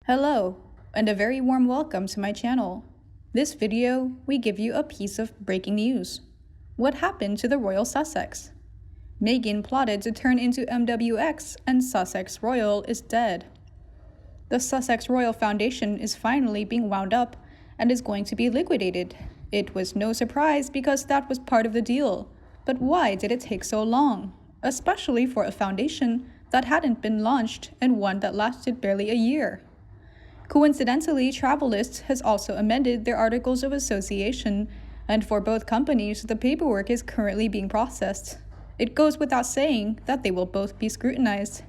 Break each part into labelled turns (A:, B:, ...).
A: Hello, and a very warm welcome to my channel. This video, we give you a piece of breaking news. What happened to the Royal Sussex? Meghan plotted to turn into MWX and Sussex Royal is dead. The Sussex Royal Foundation is finally being wound up and is going to be liquidated. It was no surprise because that was part of the deal. But why did it take so long? Especially for a foundation that hadn't been launched and one that lasted barely a year. Coincidentally, Travelist has also amended their Articles of Association, and for both companies, the paperwork is currently being processed. It goes without saying that they will both be scrutinized.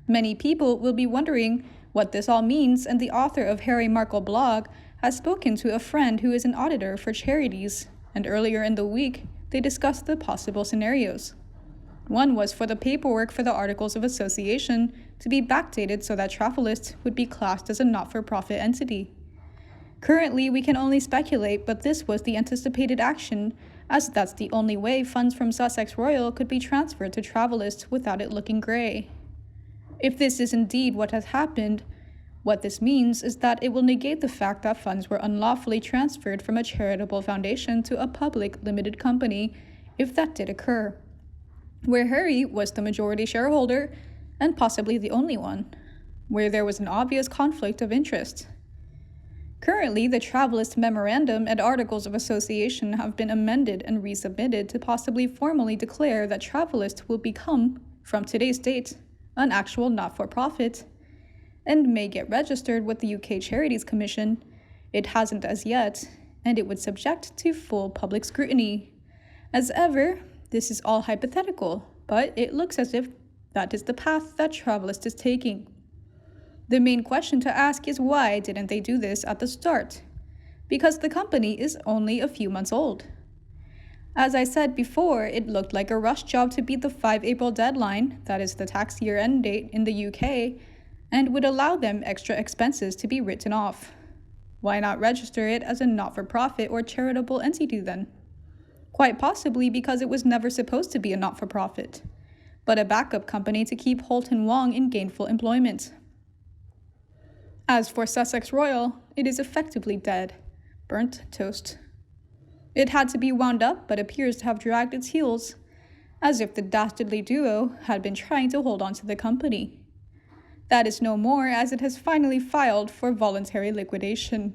A: Many people will be wondering what this all means, and the author of Harry Markle blog has spoken to a friend who is an auditor for charities, and earlier in the week, they discussed the possible scenarios. One was for the paperwork for the Articles of Association to be backdated so that Travelist would be classed as a not-for-profit entity. Currently, we can only speculate, but this was the anticipated action, as that's the only way funds from Sussex Royal could be transferred to Travelist without it looking grey. If this is indeed what has happened, what this means is that it will negate the fact that funds were unlawfully transferred from a charitable foundation to a public limited company, if that did occur, where Harry was the majority shareholder and possibly the only one, where there was an obvious conflict of interest. Currently, the Travelist Memorandum and Articles of Association have been amended and resubmitted to possibly formally declare that Travelist will become, from today's date, an actual not-for-profit, and may get registered with the UK Charities Commission. It hasn't as yet, and it would subject to full public scrutiny. As ever, this is all hypothetical, but it looks as if that is the path that Travelist is taking. The main question to ask is why didn't they do this at the start? Because the company is only a few months old. As I said before, it looked like a rush job to beat the 5 April deadline, that is the tax year end date in the UK, and would allow them extra expenses to be written off. Why not register it as a not-for-profit or charitable entity then? Quite possibly because it was never supposed to be a not-for-profit, but a backup company to keep Holt and Wong in gainful employment. As for Sussex Royal, it is effectively dead, burnt toast. It had to be wound up, but appears to have dragged its heels, as if the dastardly duo had been trying to hold on to the company. That is no more, as it has finally filed for voluntary liquidation,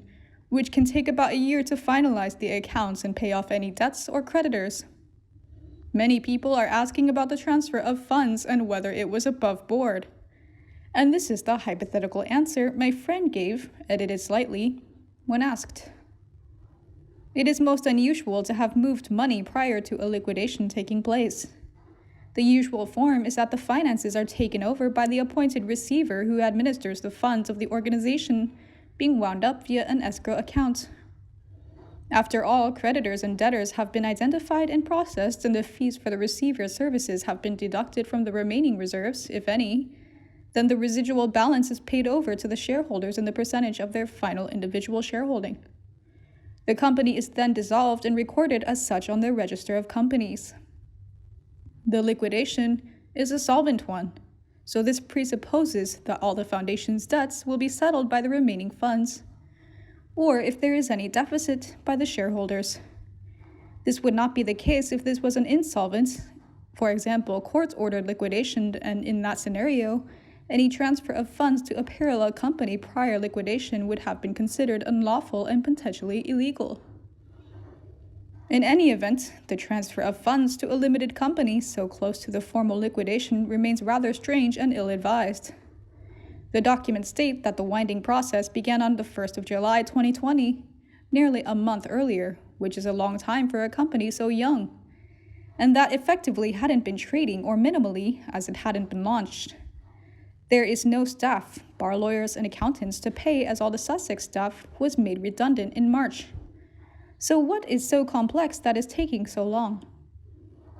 A: which can take about a year to finalize the accounts and pay off any debts or creditors. Many people are asking about the transfer of funds and whether it was above board. And this is the hypothetical answer my friend gave, edited slightly, when asked. It is most unusual to have moved money prior to a liquidation taking place. The usual form is that the finances are taken over by the appointed receiver who administers the funds of the organization, being wound up via an escrow account. After all, creditors and debtors have been identified and processed, and the fees for the receiver's services have been deducted from the remaining reserves, if any, then the residual balance is paid over to the shareholders in the percentage of their final individual shareholding. The company is then dissolved and recorded as such on their register of companies. The liquidation is a solvent one, so this presupposes that all the foundation's debts will be settled by the remaining funds, or if there is any deficit, by the shareholders. This would not be the case if this was an insolvent, for example, court-ordered liquidation, and in that scenario, any transfer of funds to a parallel company prior liquidation would have been considered unlawful and potentially illegal. In any event, the transfer of funds to a limited company so close to the formal liquidation remains rather strange and ill-advised. The documents state that the winding process began on the 1st of July 2020, nearly a month earlier, which is a long time for a company so young, and that effectively hadn't been trading or minimally, as it hadn't been launched. There is no staff, bar lawyers and accountants to pay, as all the Sussex staff was made redundant in March. So what is so complex that is taking so long?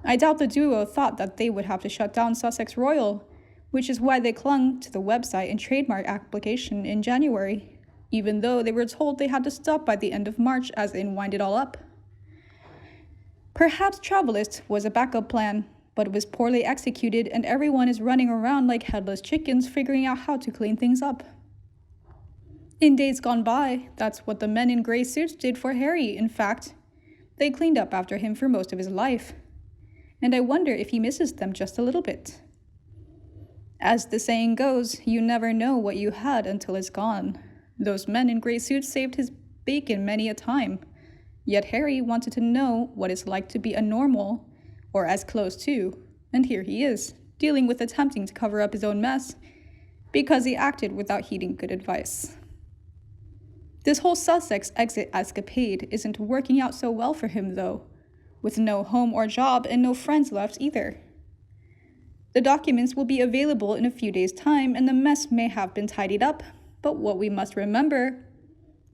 A: I doubt the duo thought that they would have to shut down Sussex Royal, which is why they clung to the website and trademark application in January, even though they were told they had to stop by the end of March as in wind it all up. Perhaps Travelist was a backup plan, but it was poorly executed and everyone is running around like headless chickens figuring out how to clean things up. In days gone by, that's what the men in grey suits did for Harry, in fact. They cleaned up after him for most of his life. And I wonder if he misses them just a little bit. As the saying goes, you never know what you had until it's gone. Those men in grey suits saved his bacon many a time. Yet Harry wanted to know what it's like to be a normal, or as close to, and here he is, dealing with attempting to cover up his own mess, because he acted without heeding good advice. This whole Sussex exit escapade isn't working out so well for him, though, with no home or job and no friends left either. The documents will be available in a few days' time, and the mess may have been tidied up, but what we must remember,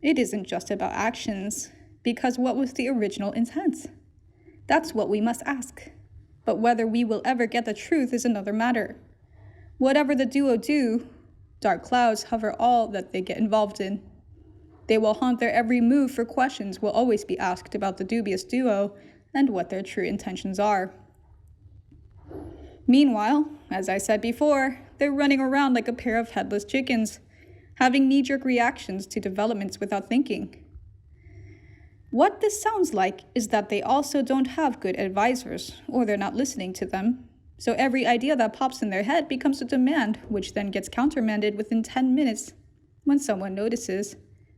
A: it isn't just about actions, because what was the original intent? That's what we must ask. But whether we will ever get the truth is another matter. Whatever the duo do, dark clouds hover all that they get involved in. They will haunt their every move, for questions will always be asked about the dubious duo and what their true intentions are. Meanwhile, as I said before, they're running around like a pair of headless chickens, having knee-jerk reactions to developments without thinking. What this sounds like is that they also don't have good advisors, or they're not listening to them. So every idea that pops in their head becomes a demand, which then gets countermanded within 10 minutes when someone notices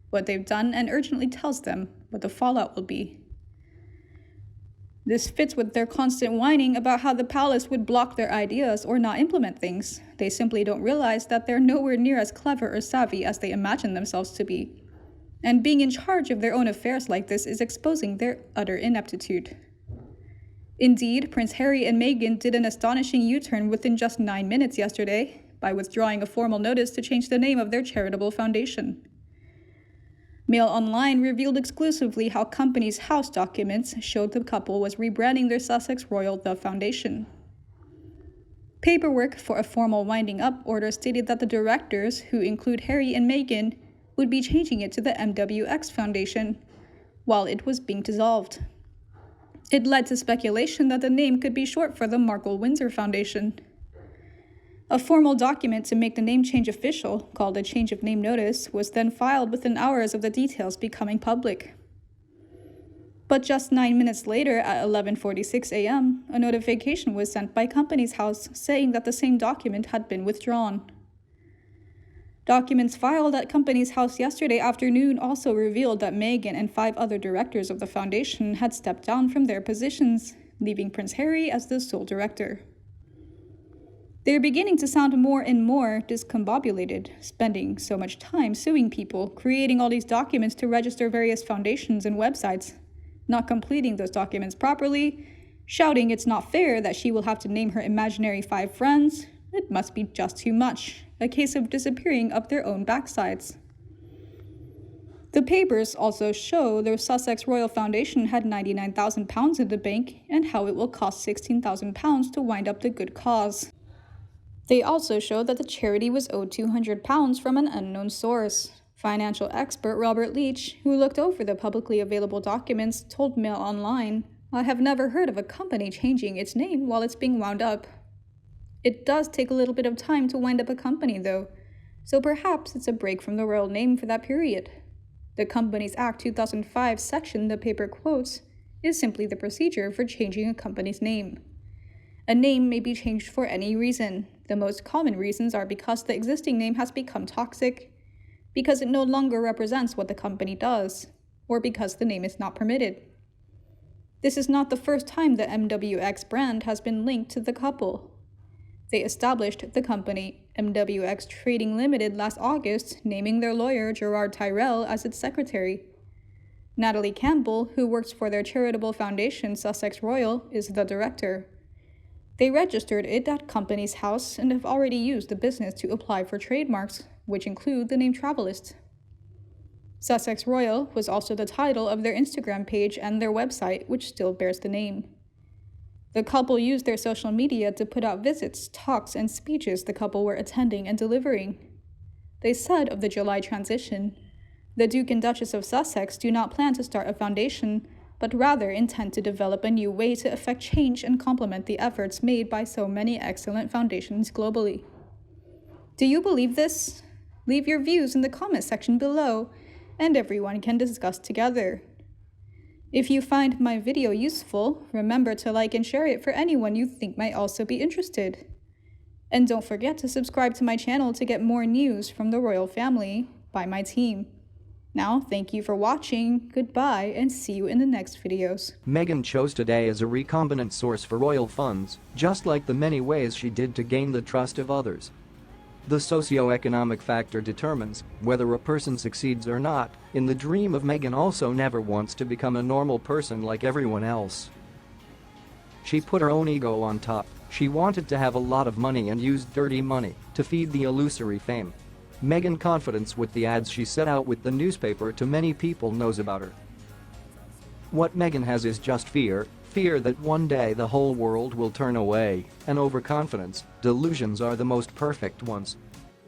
A: what they've done and urgently tells them what the fallout will be. This fits with their constant whining about how the palace would block their ideas or not implement things. They simply don't realize that they're nowhere near as clever or savvy as they imagine themselves to be. And being in charge of their own affairs like this is exposing their utter ineptitude. Indeed, Prince Harry and Meghan did an astonishing U-turn within just 9 minutes yesterday by withdrawing a formal notice to change the name of their charitable foundation. Mail Online revealed exclusively how Companies House documents showed the couple was rebranding their Sussex Royal The Foundation. Paperwork for a formal winding up order stated that the directors, who include Harry and Meghan, would be changing it to the MWX Foundation, while it was being dissolved. It led to speculation that the name could be short for the Markle-Windsor Foundation. A formal document to make the name change official, called a change of name notice, was then filed within hours of the details becoming public. But just 9 minutes later, at 11:46 a.m., a notification was sent by Companies House saying that the same document had been withdrawn. Documents filed at Companies House yesterday afternoon also revealed that Meghan and 5 other directors of the foundation had stepped down from their positions, leaving Prince Harry as the sole director. They're beginning to sound more and more discombobulated, spending so much time suing people, creating all these documents to register various foundations and websites, not completing those documents properly, shouting it's not fair that she will have to name her imaginary 5 friends. It must be just too much, a case of disappearing up their own backsides. The papers also show their Sussex Royal Foundation had £99,000 in the bank and how it will cost £16,000 to wind up the good cause. They also show that the charity was owed £200 from an unknown source. Financial expert Robert Leach, who looked over the publicly available documents, told Mail Online, "I have never heard of a company changing its name while it's being wound up." It does take a little bit of time to wind up a company, though, so perhaps it's a break from the royal name for that period. The Companies Act 2005 section the paper quotes is simply the procedure for changing a company's name. A name may be changed for any reason. The most common reasons are because the existing name has become toxic, because it no longer represents what the company does, or because the name is not permitted. This is not the first time the MWX brand has been linked to the couple. They established the company MWX Trading Limited last August, naming their lawyer Gerard Tyrrell as its secretary. Natalie Campbell, who works for their charitable foundation Sussex Royal, is the director. They registered it at Companies House and have already used the business to apply for trademarks, which include the name Travelist. Sussex Royal was also the title of their Instagram page and their website, which still bears the name. The couple used their social media to put out visits, talks, and speeches the couple were attending and delivering. They said of the July transition, "The Duke and Duchess of Sussex do not plan to start a foundation, but rather intend to develop a new way to effect change and complement the efforts made by so many excellent foundations globally." Do you believe this? Leave your views in the comment section below, and everyone can discuss together. If you find my video useful, remember to like and share it for anyone you think might also be interested. And don't forget to subscribe to my channel to get more news from the royal family by my team. Now, thank you for watching, goodbye, and see you in the next videos.
B: Meghan chose today as a recombinant source for royal funds, just like the many ways she did to gain the trust of others. The socio-economic factor determines whether a person succeeds or not, and the dream of Meghan also never wants to become a normal person like everyone else. She put her own ego on top. She wanted to have a lot of money and used dirty money to feed the illusory fame. Meghan confidence with the ads she set out with the newspaper to many people knows about her. What Meghan has is just fear that one day the whole world will turn away, and overconfidence. Delusions are the most perfect ones.